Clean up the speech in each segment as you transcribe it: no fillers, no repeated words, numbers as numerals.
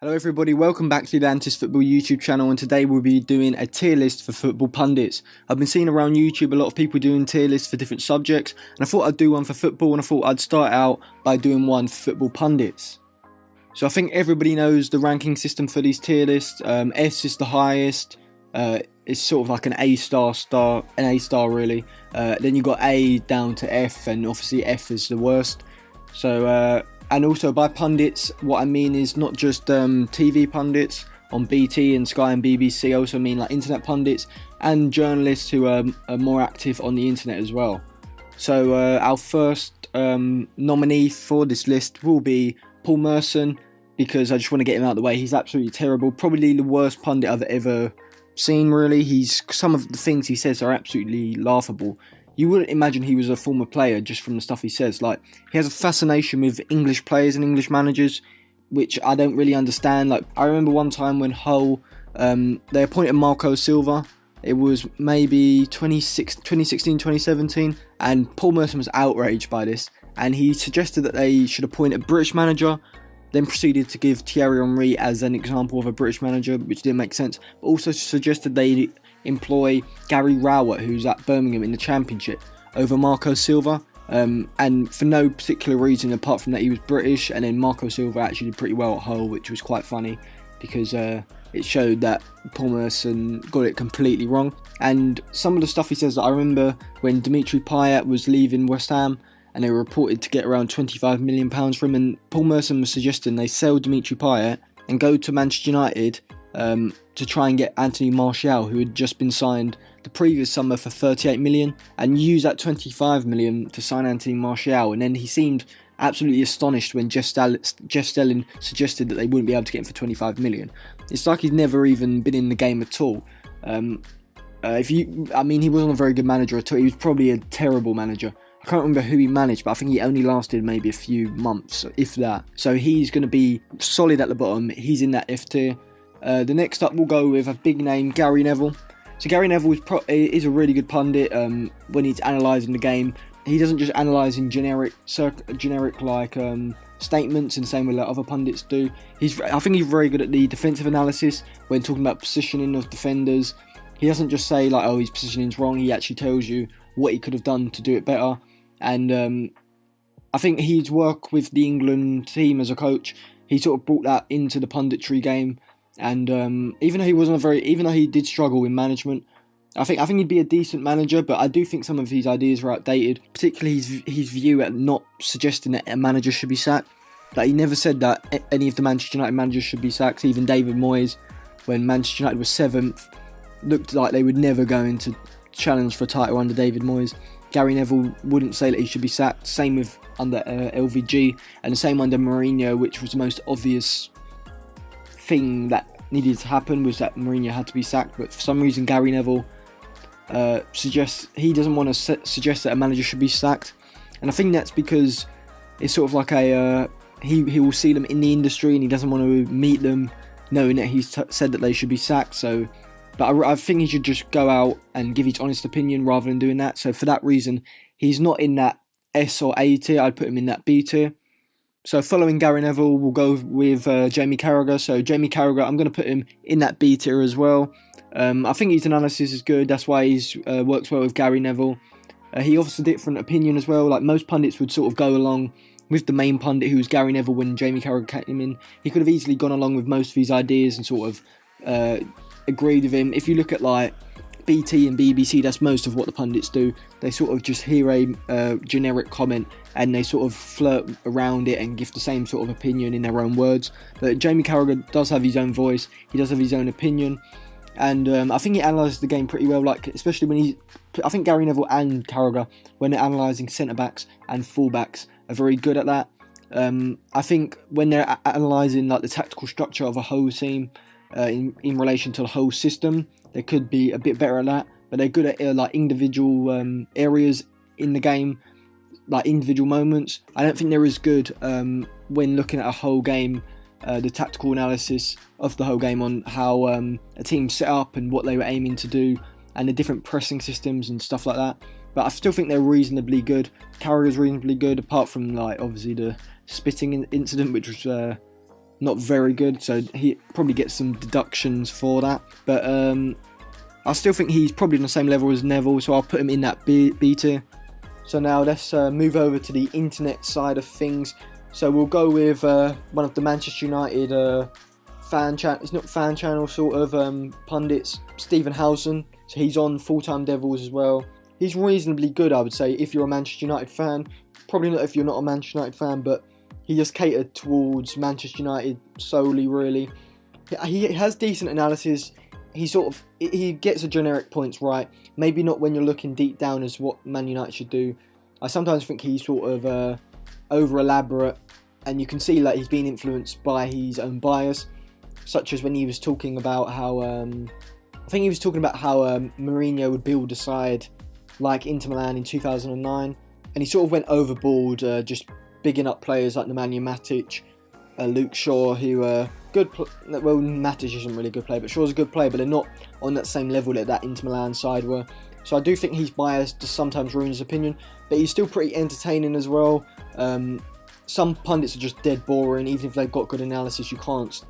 Hello everybody, welcome back to the Antis Football YouTube channel, and today we'll be doing a tier list for football pundits. I've been seeing around YouTube a lot of people doing tier lists for different subjects, and I thought I'd do one for football, and I thought I'd start out by doing one for football pundits. So I think everybody knows the ranking system for these tier lists. S is the highest, it's sort of like an A star really. Then you got A down to F, and obviously F is the worst. So and also by pundits, what I mean is not just TV pundits on BT and Sky and BBC. I also mean like internet pundits and journalists who are more active on the internet as well. So our first nominee for this list will be Palmerston, because I just want to get him out of the way. He's absolutely terrible, probably the worst pundit I've ever seen really. Some of the things he says are absolutely laughable. You wouldn't imagine he was a former player just from the stuff he says. Like, he has a fascination with English players and English managers, which I don't really understand. Like, I remember one time when Hull, they appointed Marco Silva. It was maybe 2016, 2017, and Paul Merson was outraged by this, and he suggested that they should appoint a British manager, then proceeded to give Thierry Henry as an example of a British manager, which didn't make sense, but also suggested they employ Gary Rowett, who's at Birmingham in the Championship, over Marco Silva, and for no particular reason apart from that he was British. And then Marco Silva actually did pretty well at Hull, which was quite funny, because it showed that Paul Merson got it completely wrong. And some of the stuff he says, I remember when Dimitri Payet was leaving West Ham, and they were reported to get around £25 million for him, and Paul Merson was suggesting they sell Dimitri Payet and go to Manchester United to try and get Anthony Martial, who had just been signed the previous summer for 38 million, and use that 25 million to sign Anthony Martial. And then he seemed absolutely astonished when Jeff Stelling suggested that they wouldn't be able to get him for 25 million. It's like he's never even been in the game at all. He wasn't a very good manager at all. He was probably a terrible manager. I can't remember who he managed, but I think he only lasted maybe a few months, if that. So he's going to be solid at the bottom. He's in that F tier. The next up, we'll go with a big name, Gary Neville. So Gary Neville is a really good pundit when he's analysing the game. He doesn't just analyse in generic like statements and same way like other pundits do. I think he's very good at the defensive analysis when talking about positioning of defenders. He doesn't just say like, oh, his positioning's wrong. He actually tells you what he could have done to do it better. And I think his work with the England team as a coach, he sort of brought that into the punditry game. And even though he did struggle in management, I think he'd be a decent manager. But I do think some of his ideas are outdated, particularly his view at not suggesting that a manager should be sacked. Like, he never said that any of the Manchester United managers should be sacked. Even David Moyes, when Manchester United was 7th, looked like they would never go into challenge for a title under David Moyes. Gary Neville wouldn't say that he should be sacked. Same with under LVG, and the same under Mourinho, which was the most obvious thing that needed to happen, was that Mourinho had to be sacked. But for some reason Gary Neville suggests he doesn't want to suggest that a manager should be sacked, and I think that's because it's sort of like he will see them in the industry and he doesn't want to meet them knowing that he's said that they should be sacked. So but I think he should just go out and give his honest opinion rather than doing that. So for that reason, he's not in that S or A tier. I'd put him in that B tier. So following Gary Neville, we'll go with Jamie Carragher. So Jamie Carragher, I'm going to put him in that B tier as well. I think his analysis is good. That's why he works well with Gary Neville. He offers a different opinion as well. Like, most pundits would sort of go along with the main pundit, who was Gary Neville, when Jamie Carragher came in. He could have easily gone along with most of his ideas and sort of agreed with him. If you look at like BT and BBC, that's most of what the pundits do. They sort of just hear a generic comment and they sort of flirt around it and give the same sort of opinion in their own words. But Jamie Carragher does have his own voice. He does have his own opinion, and I think he analyses the game pretty well. Like, especially when I think Gary Neville and Carragher, when they're analysing centre backs and full backs, are very good at that. I think when they're analysing like the tactical structure of a whole team, in relation to the whole system, they could be a bit better at that. But they're good at like individual areas in the game, like individual moments. I don't think they're as good when looking at a whole game, the tactical analysis of the whole game on how a team set up and what they were aiming to do, and the different pressing systems and stuff like that. But I still think they're reasonably good. Carragher's reasonably good, apart from like obviously the spitting incident, which was not very good, so he probably gets some deductions for that. But I still think he's probably on the same level as Neville, so I'll put him in that B tier. So now let's move over to the internet side of things. So we'll go with one of the Manchester United it's not fan channel sort of pundits, Stephen Howson. So he's on Full-Time Devils as well. He's reasonably good, I would say, if you're a Manchester United fan. Probably not if you're not a Manchester United fan, but he just catered towards Manchester United solely, really. He has decent analysis. He gets the generic points right. Maybe not when you're looking deep down as what Man United should do. I sometimes think he's sort of over elaborate, and you can see that he's been influenced by his own bias, such as when he was talking about how Mourinho would build a side like Inter Milan in 2009, and he sort of went overboard, just bigging up players like Nemanja Matic, Luke Shaw, who good. Well, Matic isn't really a good player, but Shaw's a good player, but they're not on that same level that Inter Milan side were. So I do think he's biased to sometimes ruin his opinion, but he's still pretty entertaining as well. Some pundits are just dead boring. Even if they've got good analysis, you can't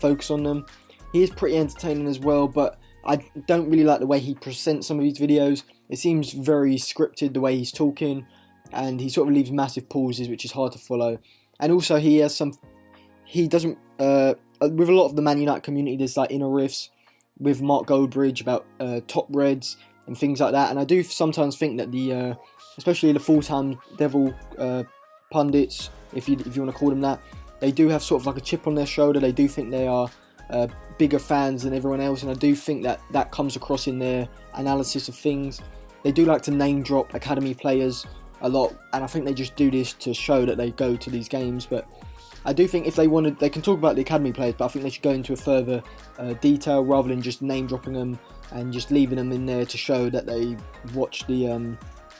focus on them. He is pretty entertaining as well, but I don't really like the way he presents some of his videos. It seems very scripted, the way he's talking, and he sort of leaves massive pauses, which is hard to follow. And also he doesn't, with a lot of the Man United community, there's inner riffs with Mark Goldbridge about top Reds and things like that. And I do sometimes think that especially the Full-Time Devil pundits, if you want to call them that, they do have sort of a chip on their shoulder. They do think they are bigger fans than everyone else, and I do think that comes across in their analysis of things. They do like to name drop academy players a lot, and I think they just do this to show that they go to these games. But I do think if they wanted, they can talk about the academy players, but I think they should go into a further detail rather than just name dropping them and just leaving them in there to show that they watch the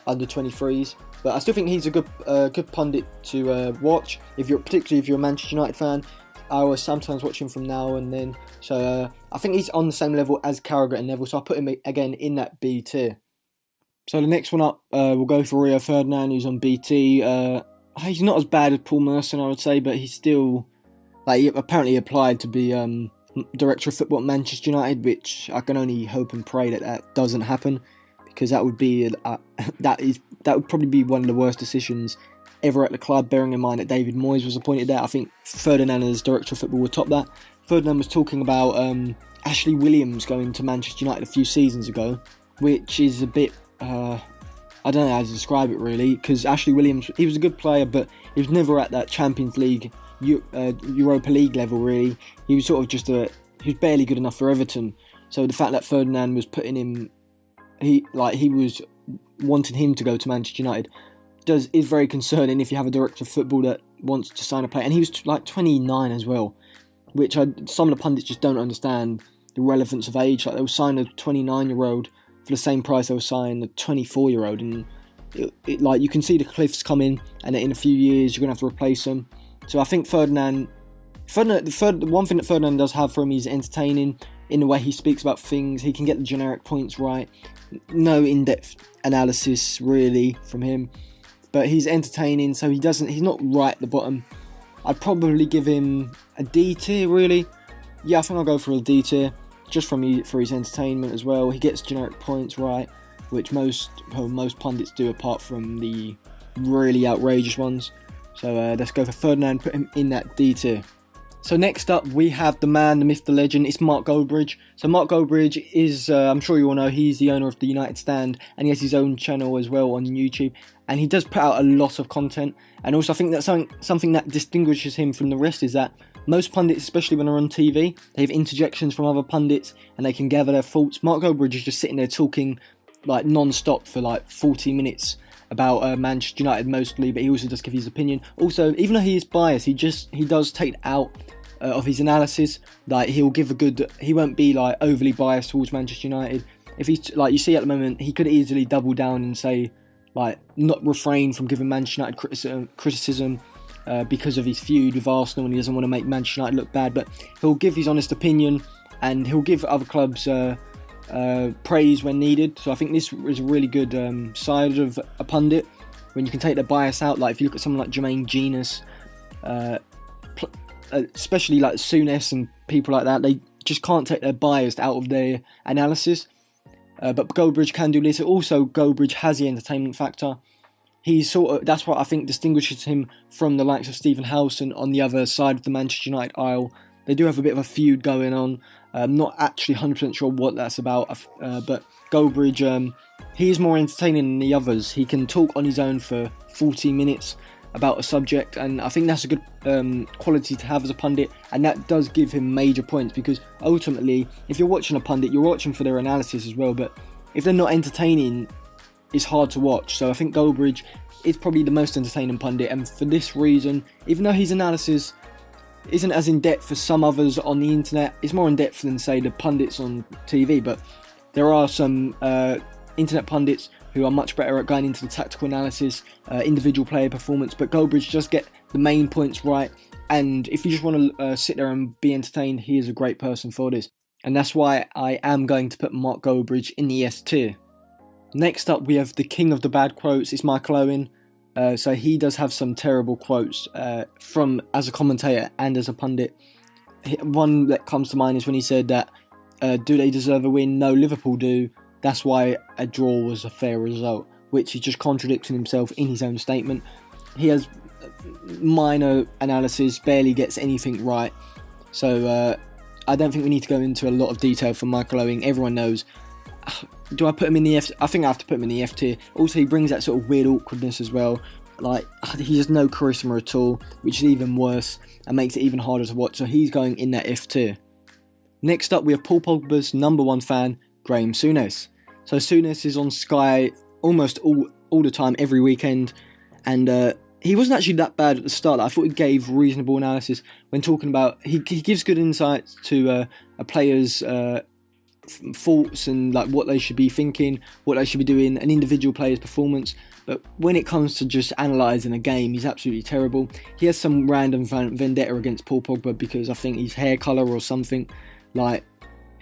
under 23s. But I still think he's a good pundit to watch, particularly if you're a Manchester United fan. I will sometimes watch him from now and then. So I think he's on the same level as Carragher and Neville, so I'll put him again in that B tier. So the next one up, we'll go for Rio Ferdinand, who's on BT. He's not as bad as Palmerston, I would say, but he's still, he apparently applied to be director of football at Manchester United, which I can only hope and pray that doesn't happen, because that would be that would probably be one of the worst decisions ever at the club, bearing in mind that David Moyes was appointed there. I think Ferdinand as director of football would top that. Ferdinand was talking about Ashley Williams going to Manchester United a few seasons ago, which is a bit, I don't know how to describe it really, because Ashley Williams, he was a good player, but he was never at that Champions League, Europa League level really. He was sort of just he was barely good enough for Everton. So the fact that Ferdinand was putting him, he was wanting him to go to Manchester United is very concerning if you have a director of football that wants to sign a player. And he was 29 as well, which some of the pundits just don't understand the relevance of age. They will sign a 29-year-old for the same price they will sign a 24-year-old, and you can see the cliffs coming, and in a few years you're going to have to replace them. So I think the one thing that Ferdinand does have for him is entertaining in the way he speaks about things. He can get the generic points right. No in-depth analysis really from him, but he's entertaining, so he's not right at the bottom. I'd probably give him a D tier really. Yeah, I think I'll go for a D tier, just for his entertainment as well. He gets generic points right, which most pundits do, apart from the really outrageous ones. So let's go for Ferdinand, put him in that D tier. So next up we have the man, the myth, the legend. It's Mark Goldbridge. So Mark Goldbridge is, I'm sure you all know, he's the owner of the United Stand, and he has his own channel as well on YouTube. And he does put out a lot of content. And also I think that something that distinguishes him from the rest is that most pundits, especially when they're on TV, they have interjections from other pundits and they can gather their thoughts. Mark Goldbridge is just sitting there talking non-stop for 40 minutes about Manchester United mostly, but he also does give his opinion. Also, even though he is biased, he does take out of his analysis. He'll give he won't be overly biased towards Manchester United. If he's you see at the moment, he could easily double down and say not refrain from giving Manchester United criticism because of his feud with Arsenal, and he doesn't want to make Manchester United look bad, but he'll give his honest opinion and he'll give other clubs praise when needed. So I think this is a really good side of a pundit, when you can take the bias out. If you look at someone like Jermaine Genius, especially like Souness and people like that, they just can't take their bias out of their analysis. But Goldbridge can do this. Also, Goldbridge has the entertainment factor. That's what I think distinguishes him from the likes of Stephen Howson on the other side of the Manchester United aisle. They do have a bit of a feud going on. I'm not actually 100% sure what that's about, but Goldbridge, he is more entertaining than the others. He can talk on his own for 40 minutes about a subject, and I think that's a good quality to have as a pundit, and that does give him major points, because ultimately, if you're watching a pundit, you're watching for their analysis as well, but if they're not entertaining, it's hard to watch. So I think Goldbridge is probably the most entertaining pundit, and for this reason, even though his analysis isn't as in-depth as some others on the internet, it's more in-depth than, say, the pundits on TV, but there are some internet pundits who are much better at going into the tactical analysis, individual player performance, but Goldbridge just get the main points right, and if you just want to sit there and be entertained, he is a great person for this, and that's why I am going to put Mark Goldbridge in the S tier. Next up, we have the king of the bad quotes. It's Michael Lowen. So he does have some terrible quotes from as a commentator and as a pundit. One that comes to mind is when he said that, do they deserve a win? No, Liverpool do. That's why a draw was a fair result, which he just contradicting himself in his own statement. He has minor analysis, barely gets anything right. So I don't think we need to go into a lot of detail for Michael Lowen. Everyone knows. Do I put him in the F? I think I have to put him in the F tier. Also, he brings that sort of weird awkwardness as well. Like, he has no charisma at all, which is even worse and makes it even harder to watch. So he's going in that F tier. Next up, we have Paul Pogba's #1 fan, Graham Souness. So Souness is on Sky almost all the time, every weekend, and he wasn't actually that bad at the start. I thought he gave reasonable analysis when talking about. He gives good insights to a player's faults and like what they should be thinking, what they should be doing, an individual player's performance. But when it comes to just analysing a game, he's absolutely terrible. He has some random vendetta against Paul Pogba because I think his hair colour or something. Like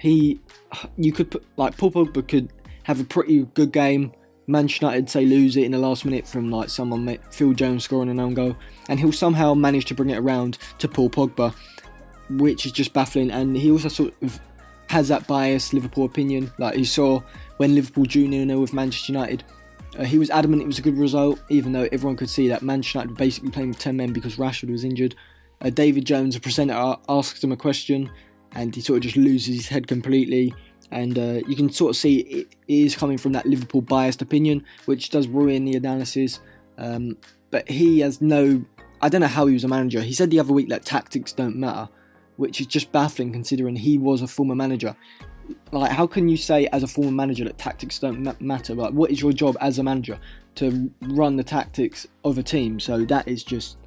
you could put, like, Paul Pogba could have a pretty good game. Manchester United say lose it in the last minute from like someone, Phil Jones scoring an own goal, and he'll somehow manage to bring it around to Paul Pogba, which is just baffling. And he also sort of has that biased Liverpool opinion, like you saw when Liverpool drew 0-0 with Manchester United. He was adamant it was a good result, even though everyone could see that Manchester United were basically playing with 10 men because Rashford was injured. David Jones, a presenter, asks him a question, and he sort of just loses his head completely. And you can sort of see it is coming from that Liverpool biased opinion, which does ruin the analysis. But he has no... I don't know how he was a manager. He said the other week that tactics don't matter, which is just baffling considering he was a former manager. Like, how can you say as a former manager that tactics don't matter? Like, what is your job as a manager? To run the tactics of a team. So that is just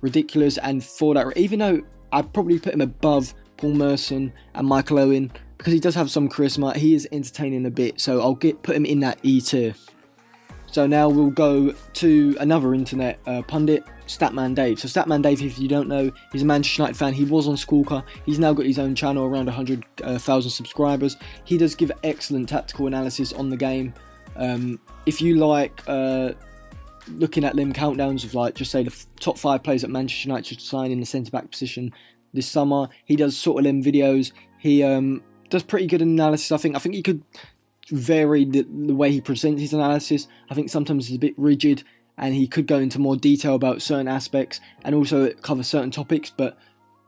ridiculous. And for that, even though I'd probably put him above Palmerston and Michael Lowen, because he does have some charisma, he is entertaining a bit. So I'll put him in that E tier. So now we'll go to another internet pundit, Statman Dave. So Statman Dave, if you don't know, he's a Manchester United fan. He was on Squawka. He's now got his own channel, around 100,000 subscribers. He does give excellent tactical analysis on the game. If you like looking at them countdowns of, like, just say the top 5 players that Manchester United should sign in the centre-back position this summer, he does sort of them videos. He does pretty good analysis. I think he could vary the way he presents his analysis. I think sometimes it's a bit rigid, and he could go into more detail about certain aspects and also cover certain topics, but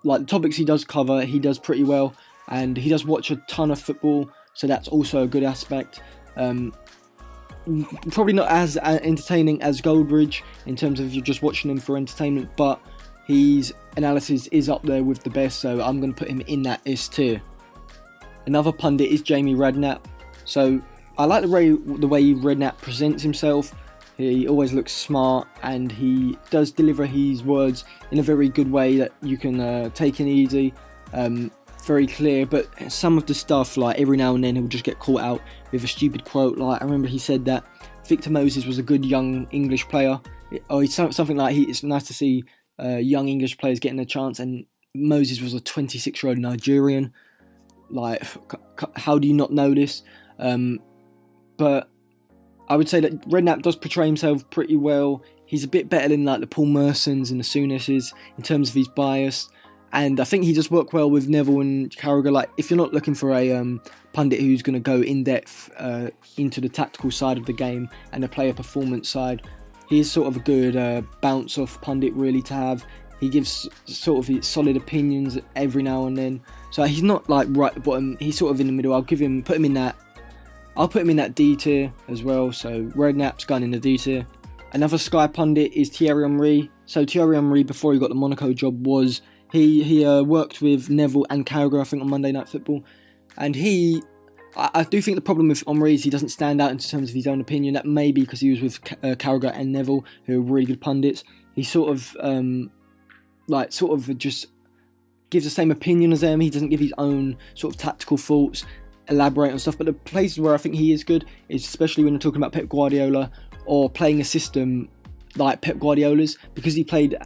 like the topics he does cover, he does pretty well, and he does watch a ton of football, so that's also a good aspect. Probably not as entertaining as Goldbridge in terms of you're just watching him for entertainment, but his analysis is up there with the best, so I'm going to put him in that S tier. Another pundit is Jamie Redknapp. So I like the way Redknapp presents himself. He always looks smart, and he does deliver his words in a very good way that you can take in easy, very clear. But some of the stuff, like every now and then he'll just get caught out with a stupid quote. Like I remember he said that Victor Moses was a good young English player, or something like it's nice to see young English players getting a chance, and Moses was a 26-year-old Nigerian. Like, how do you not know this? But I would say that Redknapp does portray himself pretty well. He's a bit better than like the Palmerstons and the Sounnesses in terms of his bias, And I think he does work well with Neville and Carragher. Like, if you're not looking for a pundit who's going to go in depth into the tactical side of the game and the player performance side, he's sort of a good bounce off pundit really to have. He gives sort of solid opinions every now and then. So he's not like right at the bottom. He's sort of in the middle. I'll put him in that D tier as well. So Redknapp's gone in the D tier. Another Sky pundit is Thierry Henry. So Thierry Henry, before he got the Monaco job, he worked with Neville and Carragher, I think, on Monday Night Football. And I do think the problem with Henry is he doesn't stand out in terms of his own opinion. That may be because he was with Carragher and Neville, who are really good pundits. He sort of just gives the same opinion as them. He doesn't give his own sort of tactical thoughts, elaborate on stuff. But the places where I think he is good is especially when you're talking about Pep Guardiola or playing a system like Pep Guardiola's, because he played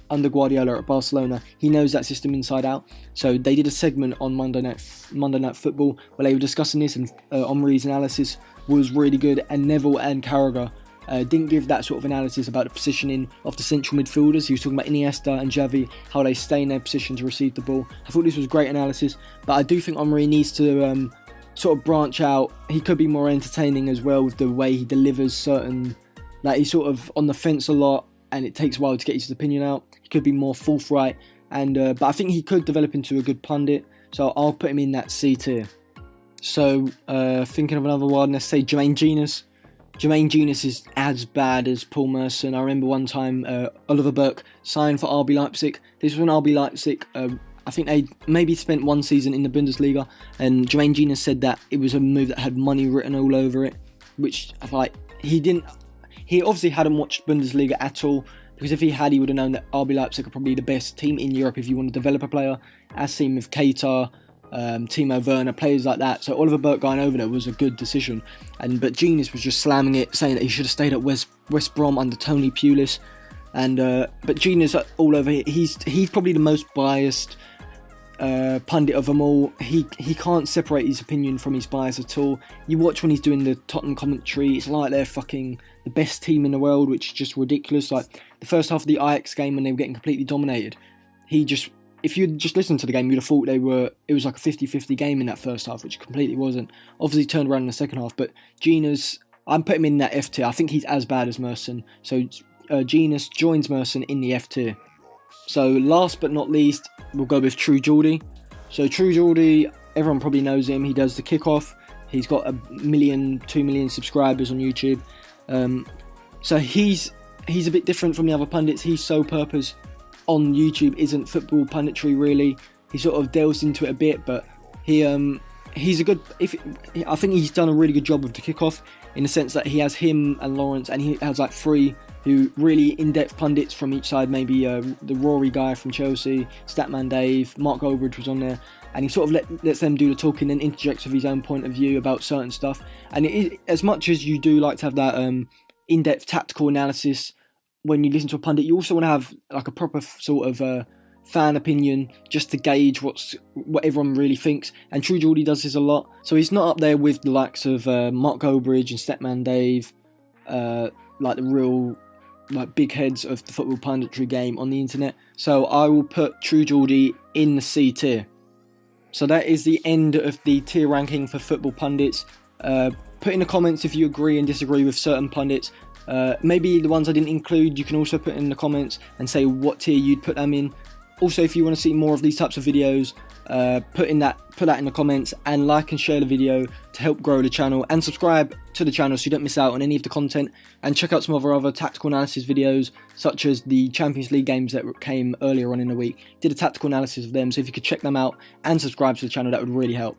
under Guardiola at Barcelona. He knows that system inside out. So they did a segment on Monday Night Football where they were discussing this, and Henry's analysis was really good. And Neville and Carragher didn't give that sort of analysis about the positioning of the central midfielders. He was talking about Iniesta and Xavi, how they stay in their position to receive the ball. I thought this was great analysis, but I do think Henry needs to sort of branch out. He could be more entertaining as well with the way he delivers certain... Like, he's sort of on the fence a lot, and it takes a while to get his opinion out. He could be more forthright, but I think he could develop into a good pundit, so I'll put him in that C tier. So, thinking of another one, let's say Jermaine Genius. Jermaine Genius is as bad as Palmerston. I remember one time Oliver Burke signed for RB Leipzig. This was when RB Leipzig, I think they maybe spent one season in the Bundesliga, and Jermaine Genius said that it was a move that had money written all over it, which, like, he obviously hadn't watched Bundesliga at all, because if he had, he would have known that RB Leipzig are probably the best team in Europe if you want to develop a player, as seen with Keita, Timo Werner, players like that. So Oliver Burke going over there was a good decision, but Genius was just slamming it, saying that he should have stayed at West Brom under Tony Pulis. But Genius all over here, he's probably the most biased pundit of them all. He can't separate his opinion from his bias at all. You watch when he's doing the Tottenham commentary, it's like they're fucking the best team in the world, which is just ridiculous. Like the first half of the Ajax game when they were getting completely dominated, if you'd just listened to the game, you'd have thought it was like a 50-50 game in that first half, which completely wasn't. Obviously turned around in the second half, but Genius, I'm putting him in that F tier. I think he's as bad as Merson. So Genius joins Merson in the F tier. So last but not least, we'll go with True Geordie. So True Geordie, everyone probably knows him. He does the kickoff. He's got 2 million subscribers on YouTube. So he's a bit different from the other pundits. His sole purpose on YouTube isn't football punditry really. He sort of delves into it a bit, but he's a good. I think he's done a really good job with the kickoff, in the sense that he has him and Lawrence, and he has like three who really in-depth pundits from each side. Maybe the Rory guy from Chelsea, Statman Dave, Mark Goldbridge was on there, and he sort of lets them do the talking and interjects with his own point of view about certain stuff. And as much as you do like to have that in-depth tactical analysis when you listen to a pundit, you also want to have like a proper sort of fan opinion, just to gauge what everyone really thinks. And True Geordie does this a lot, so he's not up there with the likes of Mark Goldbridge and Statman Dave, like the real big heads of the football punditry game on the internet. So I will put True Geordie in the C tier. So that is the end of the tier ranking for football pundits. Put in the comments if you agree and disagree with certain pundits. Maybe the ones I didn't include, you can also put in the comments and say what tier you'd put them in. Also, if you want to see more of these types of videos, put that in the comments, and like and share the video to help grow the channel, and subscribe to the channel so you don't miss out on any of the content, and check out some of our other tactical analysis videos, such as the Champions League games that came earlier on in the week. Did a tactical analysis of them, so if you could check them out and subscribe to the channel, that would really help.